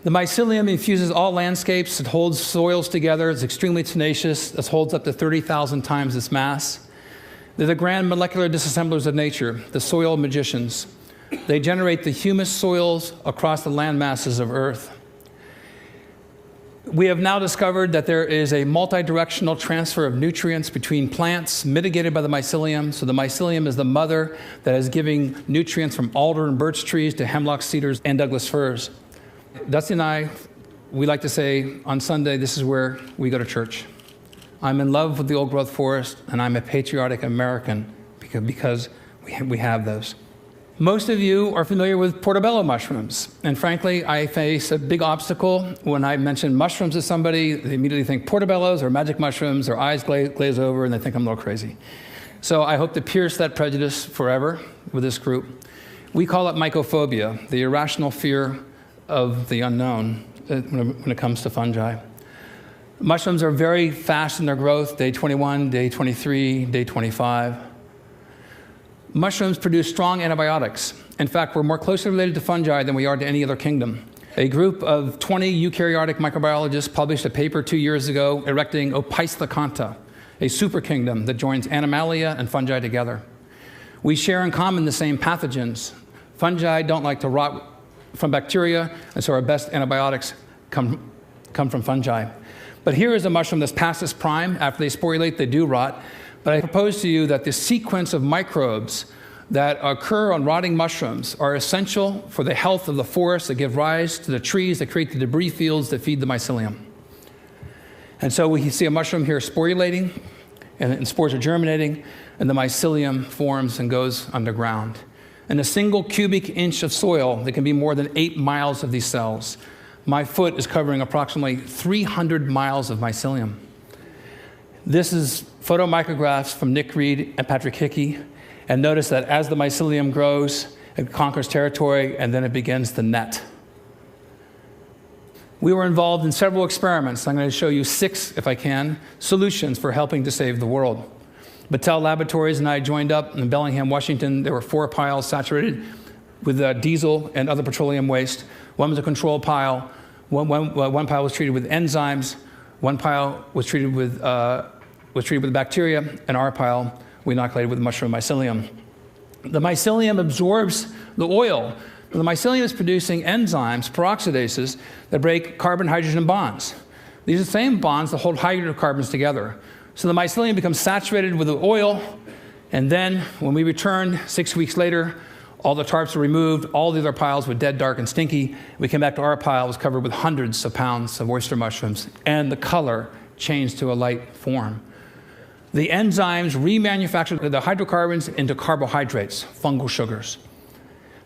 The mycelium infuses all landscapes. It holds soils together. It's extremely tenacious. It holds up to 30,000 times its mass. They're the grand molecular disassemblers of nature, the soil magicians. They generate the humus soils across the land masses of Earth. We have now discovered that there is a multi-directional transfer of nutrients between plants mitigated by the mycelium. So the mycelium is the mother that is giving nutrients from alder and birch trees to hemlock, cedars, and Douglas firs. Dusty and I, we like to say on Sunday, this is where we go to church. I'm in love with the old growth forest, and I'm a patriotic American because we have those. Most of you are familiar with portobello mushrooms. And frankly, I face a big obstacle when I mention mushrooms to somebody. They immediately think portobellos or magic mushrooms. Their eyes glaze over, and they think I'm a little crazy. So I hope to pierce that prejudice forever with this group. We call it mycophobia, the irrational fear of the unknown when it comes to fungi. Mushrooms are very fast in their growth, day 21, day 23, day 25. Mushrooms produce strong antibiotics. In fact, we're more closely related to fungi than we are to any other kingdom. A group of 20 eukaryotic microbiologists published a paper 2 years ago erecting Opisthokonta, a super kingdom that joins Animalia and fungi together. We share in common the same pathogens. Fungi don't like to rot from bacteria, and so our best antibiotics come from fungi. But here is a mushroom that's past its prime. After they sporulate, they do rot. But I propose to you that the sequence of microbes that occur on rotting mushrooms are essential for the health of the forests that give rise to the trees that create the debris fields that feed the mycelium. And so we see a mushroom here sporulating, and spores are germinating, and the mycelium forms and goes underground. In a single cubic inch of soil, there can be more than 8 miles of these cells. My foot is covering approximately 300 miles of mycelium. This is photomicrographs from Nick Reed and Patrick Hickey. And notice that as the mycelium grows, it conquers territory, and then it begins to net. We were involved in several experiments. I'm going to show you 6, if I can, solutions for helping to save the world. Battelle Laboratories and I joined up in Bellingham, Washington. There were 4 piles saturated with diesel and other petroleum waste. One was a control pile. One pile was treated with enzymes. One pile was treated with bacteria, and our pile we inoculated with mushroom mycelium. The mycelium absorbs the oil. The mycelium is producing enzymes, peroxidases, that break carbon-hydrogen bonds. These are the same bonds that hold hydrocarbons together. So the mycelium becomes saturated with the oil, and then when we return 6 weeks later, all the tarps were removed, all the other piles were dead, dark, and stinky. We came back to our pile, it was covered with hundreds of pounds of oyster mushrooms, and the color changed to a light form. The enzymes remanufactured the hydrocarbons into carbohydrates, fungal sugars.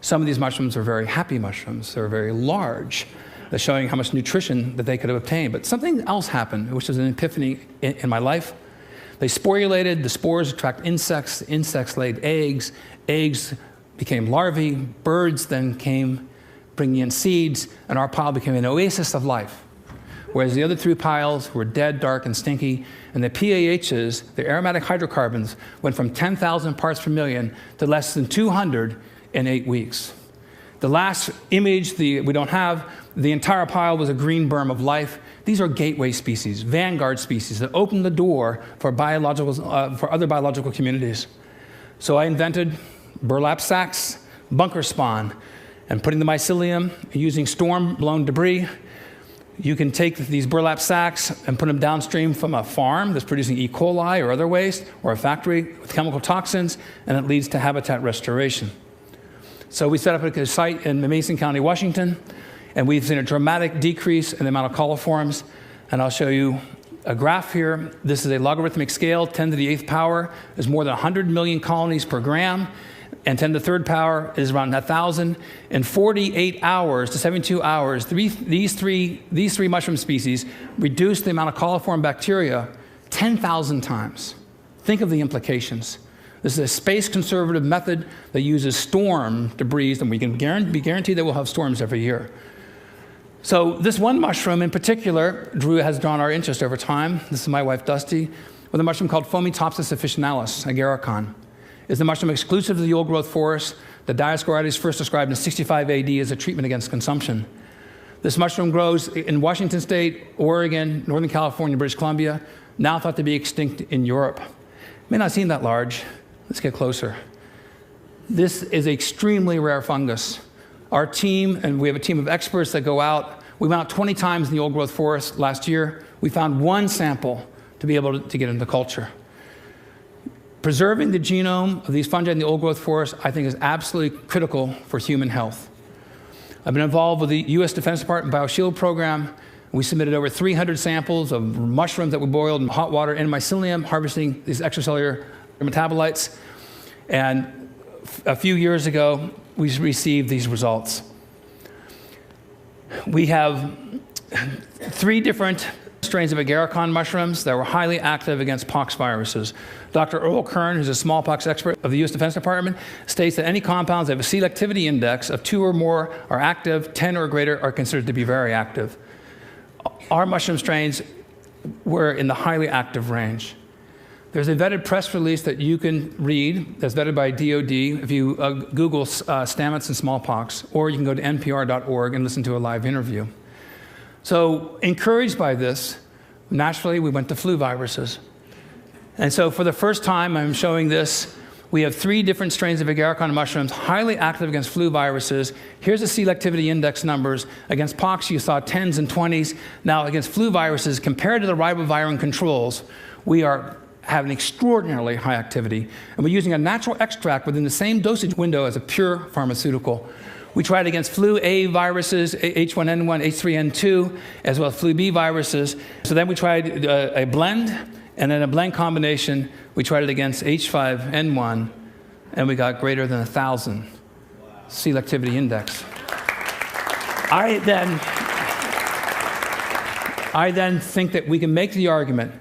Some of these mushrooms are very happy mushrooms. They're very large. They're showing how much nutrition that they could have obtained. But something else happened, which was an epiphany in my life. They sporulated, the spores attract insects, the insects laid eggs, eggs became larvae, birds then came bringing in seeds, and our pile became an oasis of life. Whereas the other 3 piles were dead, dark, and stinky, and the PAHs, the aromatic hydrocarbons, went from 10,000 parts per million to less than 200 in 8 weeks. The last image we don't have, the entire pile was a green berm of life. These are gateway species, vanguard species that open the door for other biological communities. So I invented burlap sacks, bunker spawn, and putting the mycelium using storm-blown debris. You can take these burlap sacks and put them downstream from a farm that's producing E. coli or other waste, or a factory with chemical toxins, and it leads to habitat restoration. So we set up a site in Mason County, Washington, and we've seen a dramatic decrease in the amount of coliforms. And I'll show you a graph here. This is a logarithmic scale, 10 to the 8th power. There's more than 100 million colonies per gram, and 10 to the 3rd power is around 1,000. In 48 hours to 72 hours, these three mushroom species reduce the amount of coliform bacteria 10,000 times. Think of the implications. This is a space-conservative method that uses storm debris, and we can be guaranteed that we'll have storms every year. So this one mushroom in particular, Drew, has drawn our interest over time. This is my wife, Dusty, with a mushroom called Fomitopsis officinalis, agaricon. It's a mushroom exclusive to the old-growth forest that Dioscorides first described in 65 AD as a treatment against consumption. This mushroom grows in Washington State, Oregon, Northern California, British Columbia, now thought to be extinct in Europe. May not seem that large. Let's get closer. This is an extremely rare fungus. Our team, and we have a team of experts that go out, we went out 20 times in the old-growth forest last year. We found one sample to be able to get into culture. Preserving the genome of these fungi in the old-growth forest, I think, is absolutely critical for human health. I've been involved with the U.S. Defense Department BioShield program. We submitted over 300 samples of mushrooms that we boiled in hot water in mycelium, harvesting these extracellular metabolites. And a few years ago, we received these results. We have 3 different strains of agarikon mushrooms that were highly active against pox viruses. Dr. Earl Kern, who's a smallpox expert of the U.S. Defense Department, states that any compounds that have a selectivity index of 2 or more are active, 10 or greater are considered to be very active. Our mushroom strains were in the highly active range. There's a vetted press release that you can read that's vetted by DOD if you Google Stamets and smallpox, or you can go to npr.org and listen to a live interview. So encouraged by this, naturally we went to flu viruses. And so for the first time, I'm showing this. We have 3 different strains of agarikon mushrooms, highly active against flu viruses. Here's the selectivity index numbers. Against pox, you saw 10s and 20s. Now against flu viruses, compared to the ribavirin controls, we are having extraordinarily high activity. And we're using a natural extract within the same dosage window as a pure pharmaceutical. We tried against flu A viruses, H1N1, H3N2, as well as flu B viruses. So then we tried a blend, and then a blend combination. We tried it against H5N1, and we got greater than 1,000 selectivity index. I then think that we can make the argument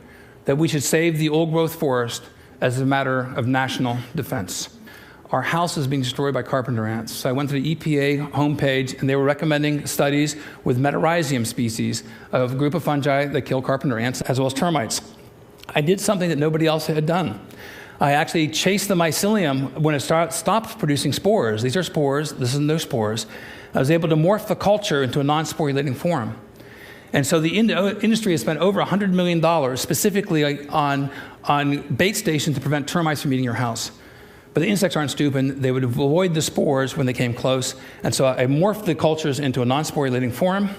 that we should save the old-growth forest as a matter of national defense. Our house is being destroyed by carpenter ants. So I went to the EPA homepage, and they were recommending studies with Metarhizium species, a group of fungi that kill carpenter ants, as well as termites. I did something that nobody else had done. I actually chased the mycelium when it stopped producing spores. These are spores. This is no spores. I was able to morph the culture into a non-sporulating form. And so the industry has spent over $100 million specifically on bait stations to prevent termites from eating your house. But the insects aren't stupid. They would avoid the spores when they came close. And so I morphed the cultures into a non-sporulating form.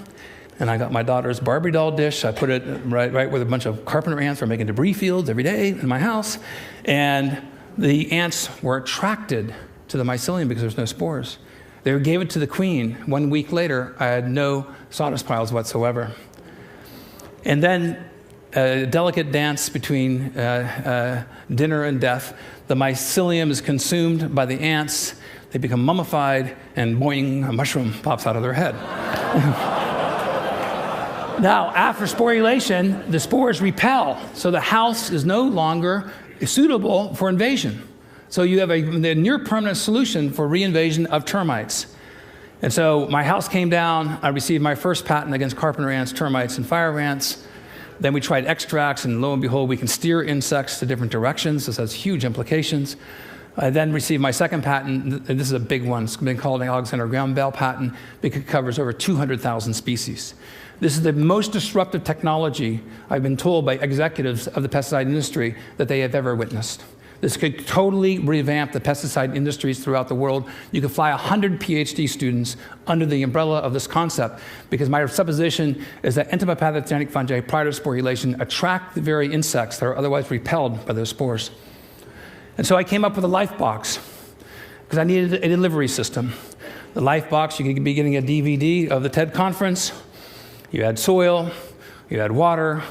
And I got my daughter's Barbie doll dish. I put it right with a bunch of carpenter ants were making debris fields every day in my house. And the ants were attracted to the mycelium because there's no spores. They gave it to the queen. 1 week later, I had no sawdust piles whatsoever. And then a delicate dance between dinner and death. The mycelium is consumed by the ants. They become mummified, and boing, a mushroom pops out of their head. Now, after sporulation, the spores repel, so the house is no longer suitable for invasion. So you have a near-permanent solution for reinvasion of termites. And so my house came down. I received my first patent against carpenter ants, termites, and fire ants. Then we tried extracts, and lo and behold, we can steer insects to different directions. This has huge implications. I then received my second patent, and this is a big one. It's been called an Alexander Graham Bell patent because it covers over 200,000 species. This is the most disruptive technology, I've been told by executives of the pesticide industry, that they have ever witnessed. This could totally revamp the pesticide industries throughout the world. You could fly 100 PhD students under the umbrella of this concept, because my supposition is that entomopathogenic fungi, prior to sporulation, attract the very insects that are otherwise repelled by those spores. And so I came up with a life box, because I needed a delivery system. The life box, you could be getting a DVD of the TED conference. You had soil, you had water,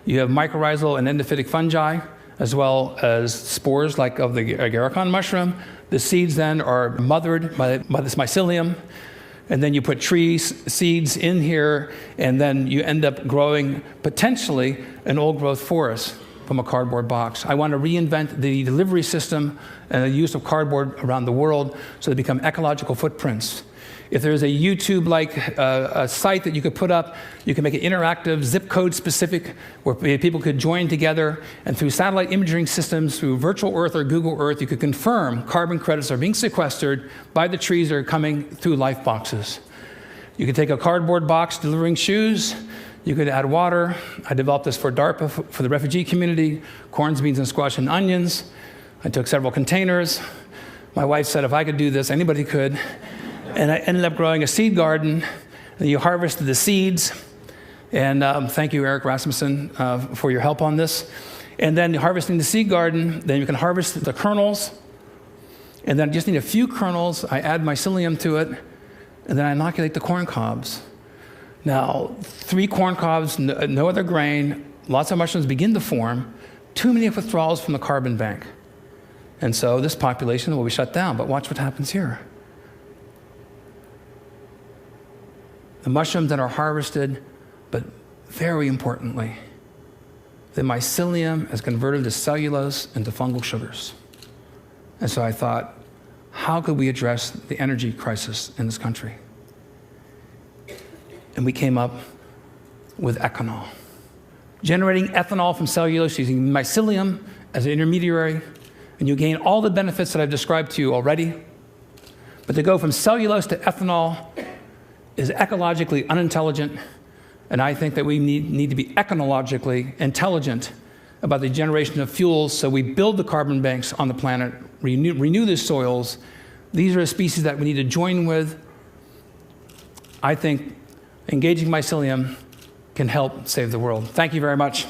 you have mycorrhizal and endophytic fungi, as well as spores like of the agarikon mushroom. The seeds then are mothered by this mycelium, and then you put tree seeds in here, and then you end up growing potentially an old-growth forest from a cardboard box. I want to reinvent the delivery system and the use of cardboard around the world so they become ecological footprints. If there's a YouTube-like a site that you could put up, you can make it interactive, zip code specific, where people could join together, and through satellite imaging systems, through Virtual Earth or Google Earth, you could confirm carbon credits are being sequestered by the trees that are coming through life boxes. You could take a cardboard box delivering shoes. You could add water. I developed this for DARPA, for the refugee community, corns, beans, and squash, and onions. I took several containers. My wife said if I could do this, anybody could. And I ended up growing a seed garden. You harvested the seeds. And thank you, Eric Rasmussen, for your help on this. And then harvesting the seed garden, then you can harvest the kernels. And then I just need a few kernels. I add mycelium to it. And then I inoculate the corn cobs. Now, 3 corn cobs, no other grain, lots of mushrooms begin to form, too many withdrawals from the carbon bank. And so this population will be shut down. But watch what happens here. The mushrooms that are harvested, but very importantly, the mycelium is converted to cellulose and to fungal sugars. And so I thought, how could we address the energy crisis in this country? And we came up with ethanol. Generating ethanol from cellulose using mycelium as an intermediary, and you gain all the benefits that I've described to you already. But to go from cellulose to ethanol is ecologically unintelligent, and I think that we need to be ecologically intelligent about the generation of fuels so we build the carbon banks on the planet, renew the soils. These are the species that we need to join with. I think engaging mycelium can help save the world. Thank you very much.